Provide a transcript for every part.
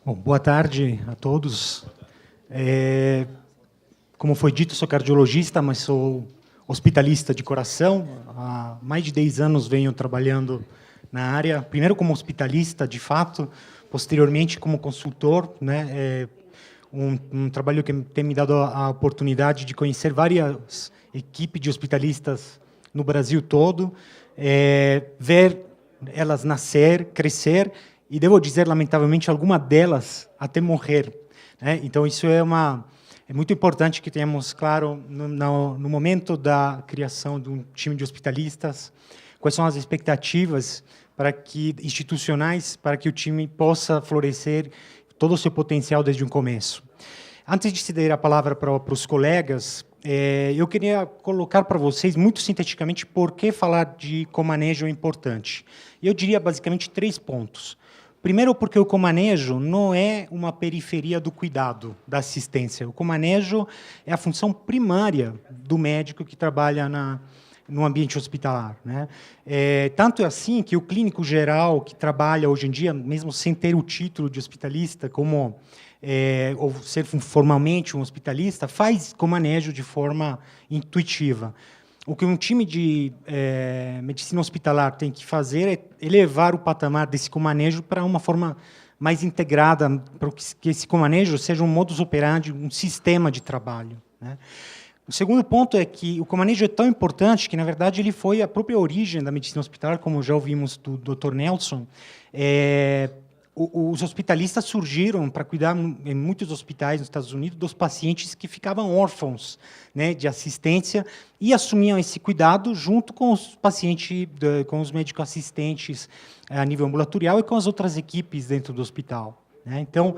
Bom, boa tarde a todos. Como foi dito, sou cardiologista, mas sou hospitalista de coração. Há mais de 10 anos venho trabalhando na área, primeiro como hospitalista, de fato, posteriormente como consultor, né? Um trabalho que tem me dado a oportunidade de conhecer várias equipes de hospitalistas no Brasil todo, ver elas nascer, crescer, e devo dizer, lamentavelmente, alguma delas até morrer, né? Então, isso é muito importante que tenhamos claro, no momento da criação de um time de hospitalistas, quais são as expectativas institucionais para que o time possa florescer todo o seu potencial desde o começo. Antes de ceder a palavra para os colegas, eu queria colocar para vocês, muito sinteticamente, por que falar de comanejo é importante. Eu diria, basicamente, 3 pontos. Primeiro, porque o comanejo não é uma periferia do cuidado, da assistência. O comanejo é a função primária do médico que trabalha no ambiente hospitalar, né? Tanto é assim que o clínico geral que trabalha hoje em dia, mesmo sem ter o título de hospitalista, ou ser formalmente um hospitalista, faz comanejo de forma intuitiva. O que um time de medicina hospitalar tem que fazer é elevar o patamar desse comanejo para uma forma mais integrada, para que esse comanejo seja um modus operandi, um sistema de trabalho, né? O segundo ponto é que o comanejo é tão importante que, na verdade, ele foi a própria origem da medicina hospitalar, como já ouvimos do Dr. Nelson. Os hospitalistas surgiram para cuidar, em muitos hospitais nos Estados Unidos, dos pacientes que ficavam órfãos, né, de assistência, e assumiam esse cuidado junto com os pacientes, com os médicos assistentes a nível ambulatorial e com as outras equipes dentro do hospital, né? Então,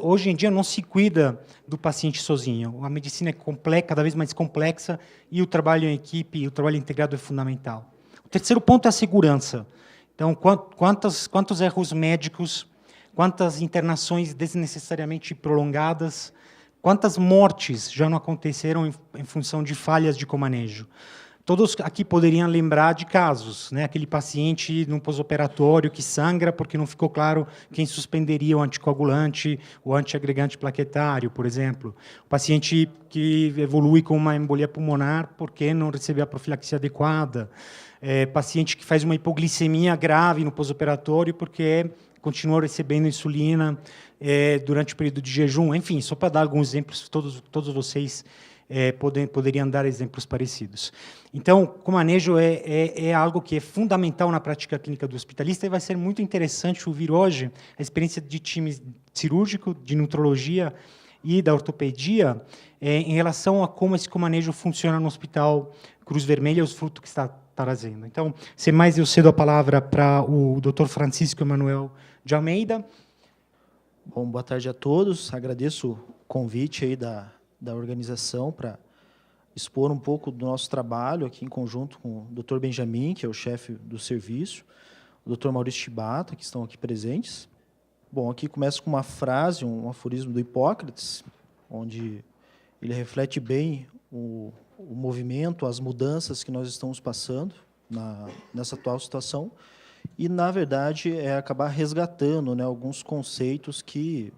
hoje em dia não se cuida do paciente sozinho. A medicina é complexa, cada vez mais complexa, e o trabalho em equipe, o trabalho integrado é fundamental. O terceiro ponto é a segurança. Então, quantos erros médicos, quantas internações desnecessariamente prolongadas, quantas mortes já não aconteceram em função de falhas de comanejo? Todos aqui poderiam lembrar de casos, né? Aquele paciente no pós-operatório que sangra porque não ficou claro quem suspenderia o anticoagulante, o antiagregante plaquetário, por exemplo. O paciente que evolui com uma embolia pulmonar porque não recebeu a profilaxia adequada. Paciente que faz uma hipoglicemia grave no pós-operatório porque continuou recebendo insulina durante o período de jejum. Enfim, só para dar alguns exemplos, todos vocês poderiam dar exemplos parecidos. Então, o comanejo é algo que é fundamental na prática clínica do hospitalista, e vai ser muito interessante ouvir hoje a experiência de time cirúrgico, de nutrologia e da ortopedia em relação a como esse comanejo funciona no Hospital Cruz Vermelha e os frutos que está trazendo. Então, sem mais, eu cedo a palavra para o Dr. Francisco Emanuel de Almeida. Bom, boa tarde a todos. Agradeço o convite aí da organização para expor um pouco do nosso trabalho aqui em conjunto com o Dr. Benjamin, que é o chefe do serviço, o Dr. Maurício Chibata, que estão aqui presentes. Bom, aqui começa com uma frase, um aforismo do Hipócrates, onde ele reflete bem o movimento, as mudanças que nós estamos passando nessa atual situação, e, na verdade, acabar resgatando, né, alguns conceitos que,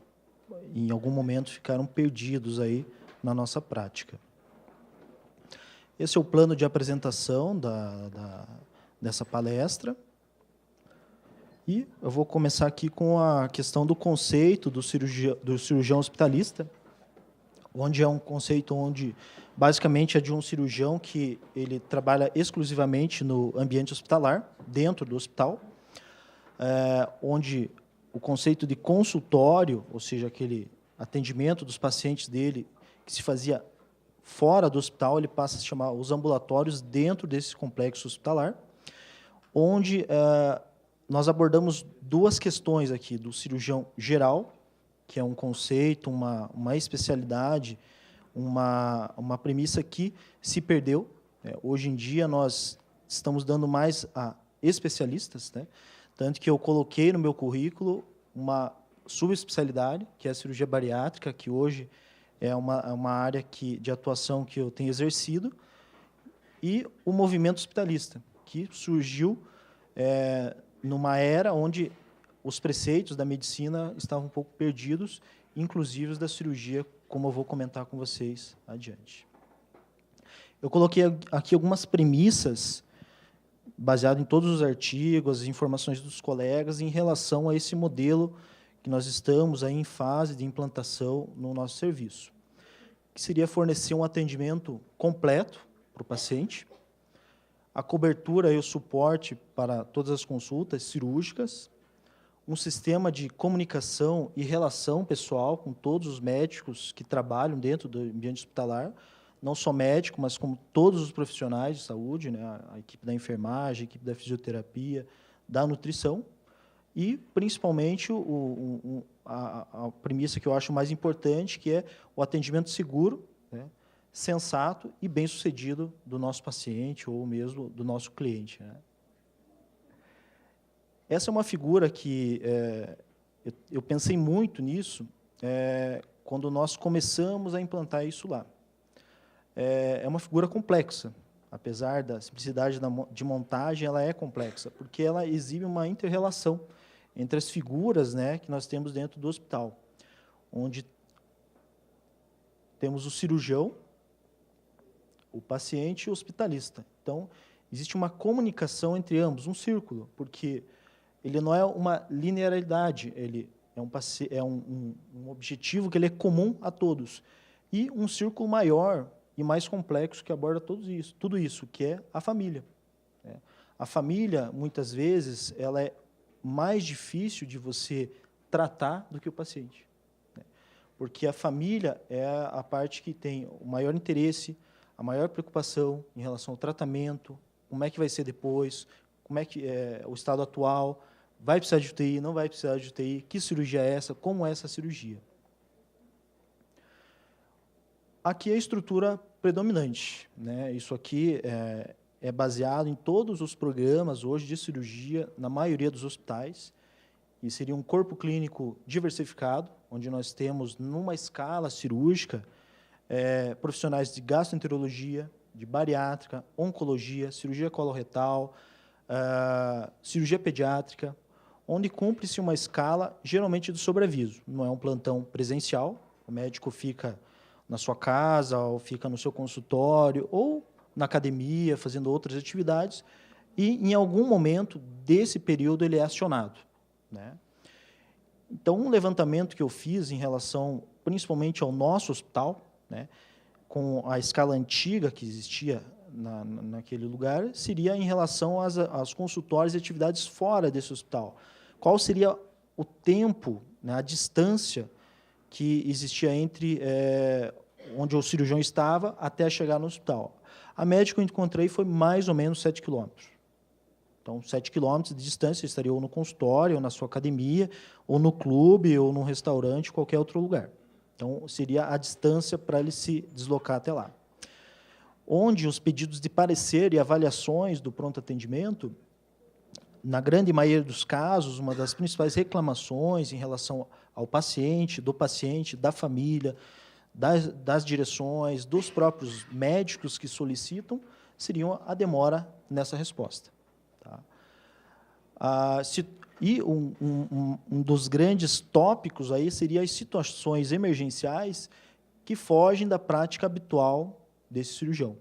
em algum momento, ficaram perdidos aí na nossa prática. Esse é o plano de apresentação dessa palestra. E eu vou começar aqui com a questão do conceito do cirurgião hospitalista, onde é um conceito onde, basicamente, é de um cirurgião que ele trabalha exclusivamente no ambiente hospitalar, dentro do hospital, onde o conceito de consultório, ou seja, aquele atendimento dos pacientes dele que se fazia fora do hospital, ele passa a se chamar os ambulatórios dentro desse complexo hospitalar, onde nós abordamos duas questões aqui, do cirurgião geral, que é um conceito, uma especialidade, uma premissa que se perdeu. Hoje em dia, nós estamos dando mais a especialistas, né? Tanto que eu coloquei no meu currículo uma subespecialidade, que é a cirurgia bariátrica, que hoje é uma área de atuação que eu tenho exercido, e o movimento hospitalista, que surgiu numa era onde os preceitos da medicina estavam um pouco perdidos, inclusive os da cirurgia, como eu vou comentar com vocês adiante. Eu coloquei aqui algumas premissas, baseado em todos os artigos, as informações dos colegas, em relação a esse modelo que nós estamos aí em fase de implantação no nosso serviço, que seria fornecer um atendimento completo para o paciente, a cobertura e o suporte para todas as consultas cirúrgicas, um sistema de comunicação e relação pessoal com todos os médicos que trabalham dentro do ambiente hospitalar, não só médico, mas como todos os profissionais de saúde, né, a equipe da enfermagem, a equipe da fisioterapia, da nutrição, e, principalmente, a premissa que eu acho mais importante, que é o atendimento seguro, né, sensato e bem-sucedido do nosso paciente ou mesmo do nosso cliente, né. Essa é uma figura que eu pensei muito nisso quando nós começamos a implantar isso lá. É uma figura complexa, apesar da simplicidade de montagem, ela é complexa, porque ela exibe uma inter-relação entre as figuras, né, que nós temos dentro do hospital, onde temos o cirurgião, o paciente e o hospitalista. Então, existe uma comunicação entre ambos, um círculo, porque ele não é uma linearidade, ele é um objetivo que ele é comum a todos, e um círculo maior e mais complexo que aborda tudo isso, que é a família. A família, muitas vezes, ela é mais difícil de você tratar do que o paciente, porque a família é a parte que tem o maior interesse, a maior preocupação em relação ao tratamento, como é que vai ser depois, como é que é o estado atual, vai precisar de UTI, não vai precisar de UTI, que cirurgia é essa, como é essa cirurgia. Aqui é a estrutura predominante, né? Isso aqui é baseado em todos os programas hoje de cirurgia, na maioria dos hospitais, e seria um corpo clínico diversificado, onde nós temos, numa escala cirúrgica, profissionais de gastroenterologia, de bariátrica, oncologia, cirurgia coloretal, cirurgia pediátrica, onde cumpre-se uma escala, geralmente, do sobreaviso. Não é um plantão presencial, o médico fica na sua casa, ou fica no seu consultório, ou na academia, fazendo outras atividades, e, em algum momento desse período, ele é acionado, né? Então, um levantamento que eu fiz em relação, principalmente, ao nosso hospital, né, com a escala antiga que existia naquele lugar, seria em relação aos consultórios e atividades fora desse hospital. Qual seria o tempo, né, a distância que existia entre onde o cirurgião estava até chegar no hospital? A média que eu encontrei foi mais ou menos 7 quilômetros. Então, 7 quilômetros de distância, estaria ou no consultório, ou na sua academia, ou no clube, ou num restaurante, qualquer outro lugar. Então, seria a distância para ele se deslocar até lá. Onde os pedidos de parecer e avaliações do pronto atendimento, na grande maioria dos casos, uma das principais reclamações em relação ao paciente, da família, das direções, dos próprios médicos que solicitam, seriam a demora nessa resposta. Tá? E um dos grandes tópicos aí seria as situações emergenciais que fogem da prática habitual desse cirurgião.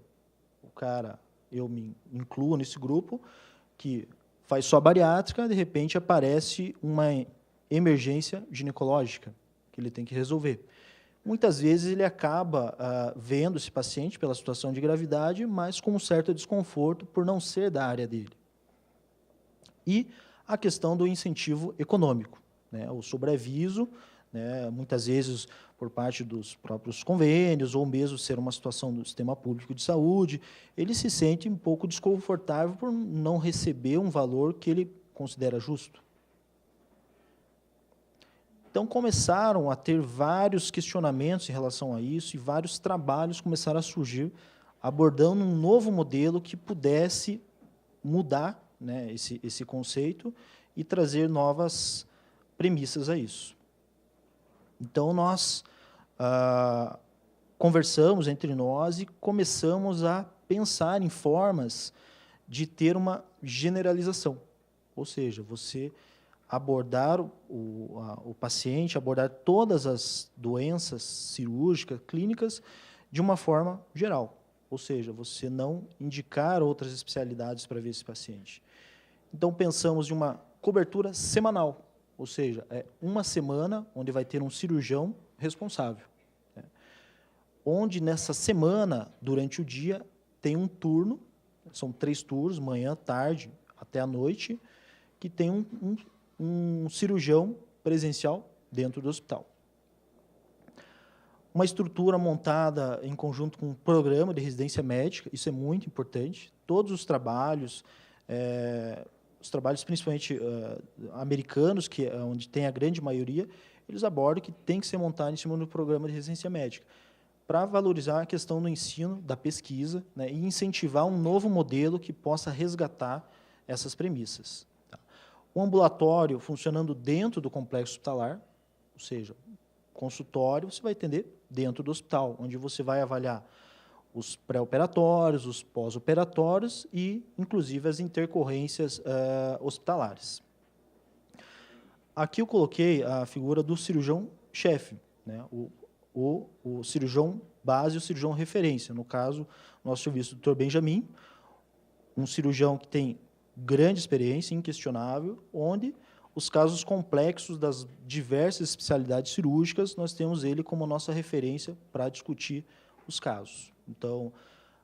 O cara, eu me incluo nesse grupo, que faz só bariátrica, de repente aparece uma emergência ginecológica que ele tem que resolver. Muitas vezes ele acaba vendo esse paciente pela situação de gravidade, mas com um certo desconforto por não ser da área dele. E a questão do incentivo econômico, né? O sobreaviso, né, muitas vezes por parte dos próprios convênios, ou mesmo ser uma situação do sistema público de saúde, ele se sente um pouco desconfortável por não receber um valor que ele considera justo. Então, começaram a ter vários questionamentos em relação a isso, e vários trabalhos começaram a surgir, abordando um novo modelo que pudesse mudar, né, esse conceito e trazer novas premissas a isso. Então, nós conversamos entre nós e começamos a pensar em formas de ter uma generalização. Ou seja, você abordar o paciente, abordar todas as doenças cirúrgicas, clínicas, de uma forma geral. Ou seja, você não indicar outras especialidades para ver esse paciente. Então, pensamos em uma cobertura semanal, ou seja, é uma semana onde vai ter um cirurgião responsável, né? Onde, nessa semana, durante o dia, tem um turno, são 3 turnos, manhã, tarde, até a noite, que tem um cirurgião presencial dentro do hospital. Uma estrutura montada em conjunto com um programa de residência médica, isso é muito importante. Todos os trabalhos principalmente americanos, que é onde tem a grande maioria, eles abordam que tem que ser montado em cima do programa de residência médica, para valorizar a questão do ensino, da pesquisa, né, e incentivar um novo modelo que possa resgatar essas premissas. Tá? O ambulatório funcionando dentro do complexo hospitalar, ou seja, consultório, você vai atender dentro do hospital, onde você vai avaliar os pré-operatórios, os pós-operatórios e, inclusive, as intercorrências hospitalares. Aqui eu coloquei a figura do cirurgião-chefe, né? O cirurgião base e o cirurgião referência. No caso, nosso serviço do Dr. Benjamin, um cirurgião que tem grande experiência, inquestionável, onde os casos complexos das diversas especialidades cirúrgicas, nós temos ele como nossa referência para discutir os casos. Então,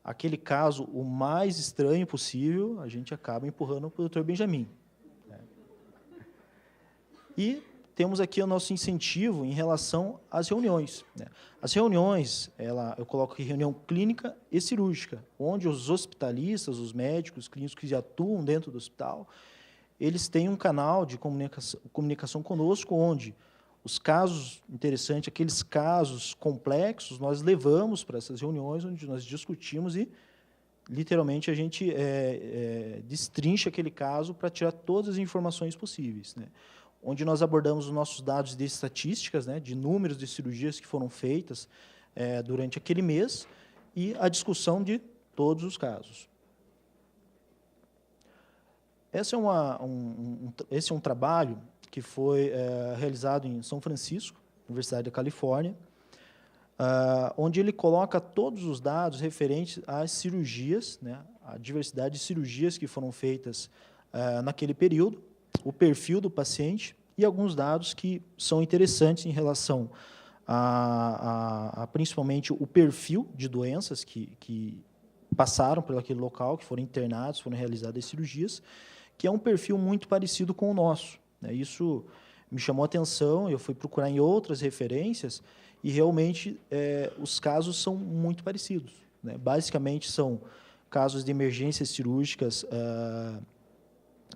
aquele caso o mais estranho possível, a gente acaba empurrando para o Dr. Benjamin, né? E temos aqui o nosso incentivo em relação às reuniões, né? As reuniões, eu coloco aqui reunião clínica e cirúrgica, onde os hospitalistas, os médicos clínicos que atuam dentro do hospital, eles têm um canal de comunicação conosco, onde os casos interessantes, aqueles casos complexos, nós levamos para essas reuniões, onde nós discutimos e, literalmente, a gente destrincha aquele caso para tirar todas as informações possíveis, né? Onde nós abordamos os nossos dados de estatísticas, né, de números de cirurgias que foram feitas durante aquele mês e a discussão de todos os casos. Esse é um trabalho que foi realizado em São Francisco, Universidade da Califórnia, onde ele coloca todos os dados referentes às cirurgias, né, a diversidade de cirurgias que foram feitas naquele período, o perfil do paciente e alguns dados que são interessantes em relação a principalmente o perfil de doenças que passaram por aquele local, que foram internados, foram realizadas cirurgias, que é um perfil muito parecido com o nosso, né? Isso me chamou a atenção, eu fui procurar em outras referências e realmente os casos são muito parecidos, né? Basicamente são casos de emergências cirúrgicas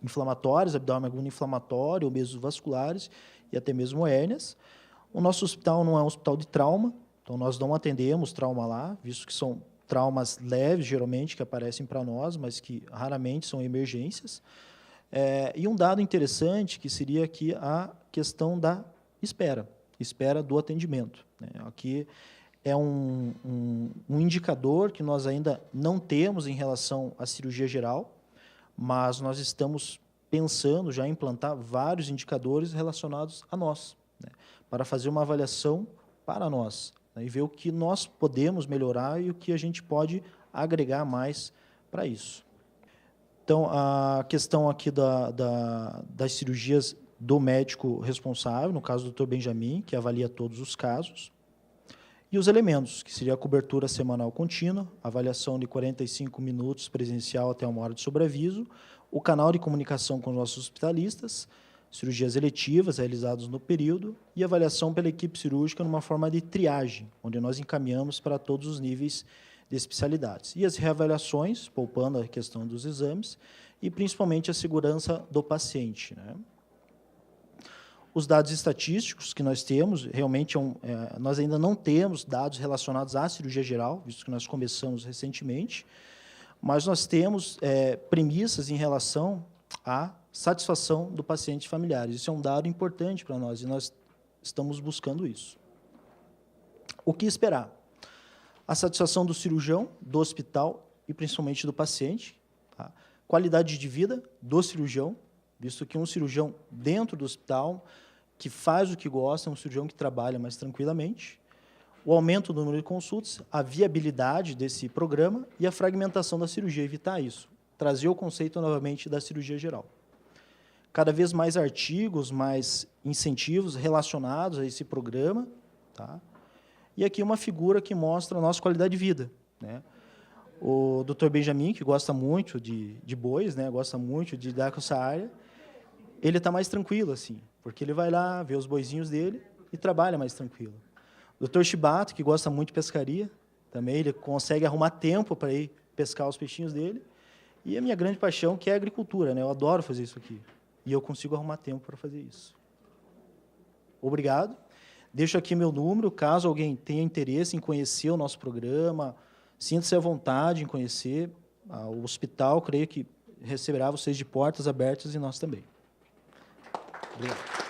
inflamatórias, abdômen agudo inflamatório, ou mesmo vasculares e até mesmo hérnias. O nosso hospital não é um hospital de trauma, então nós não atendemos trauma lá, visto que são traumas leves, geralmente, que aparecem para nós, mas que raramente são emergências. E um dado interessante, que seria aqui a questão da espera do atendimento, né? Aqui é um indicador que nós ainda não temos em relação à cirurgia geral, mas nós estamos pensando já em implantar vários indicadores relacionados a nós, né, para fazer uma avaliação para nós, né, e ver o que nós podemos melhorar e o que a gente pode agregar mais para isso. Então, a questão aqui das cirurgias do médico responsável, no caso do Dr. Benjamin, que avalia todos os casos, e os elementos, que seria a cobertura semanal contínua, avaliação de 45 minutos presencial até 1 hora de sobreaviso, o canal de comunicação com os nossos hospitalistas, cirurgias eletivas realizadas no período e avaliação pela equipe cirúrgica numa forma de triagem, onde nós encaminhamos para todos os níveis de especialidades. E as reavaliações, poupando a questão dos exames, e principalmente a segurança do paciente, né? Os dados estatísticos que nós temos, realmente, nós ainda não temos dados relacionados à cirurgia geral, visto que nós começamos recentemente, mas nós temos premissas em relação à satisfação do paciente e familiares. Isso é um dado importante para nós, e nós estamos buscando isso. O que esperar? A satisfação do cirurgião, do hospital e, principalmente, do paciente, tá? Qualidade de vida do cirurgião, visto que um cirurgião dentro do hospital, que faz o que gosta, é um cirurgião que trabalha mais tranquilamente, o aumento do número de consultas, a viabilidade desse programa e a fragmentação da cirurgia, evitar isso, trazer o conceito novamente da cirurgia geral. Cada vez mais artigos, mais incentivos relacionados a esse programa, tá? E aqui uma figura que mostra a nossa qualidade de vida, né? O Dr. Benjamin, que gosta muito de bois, né? Gosta muito de lidar com essa área, ele está mais tranquilo, assim, porque ele vai lá, vê os boizinhos dele e trabalha mais tranquilo. O Dr. Shibato, que gosta muito de pescaria, também ele consegue arrumar tempo para ir pescar os peixinhos dele. E a minha grande paixão, que é a agricultura, né? Eu adoro fazer isso aqui. E eu consigo arrumar tempo para fazer isso. Obrigado. Deixo aqui meu número, caso alguém tenha interesse em conhecer o nosso programa, sinta-se à vontade em conhecer. O hospital, creio que receberá vocês de portas abertas e nós também. Obrigado.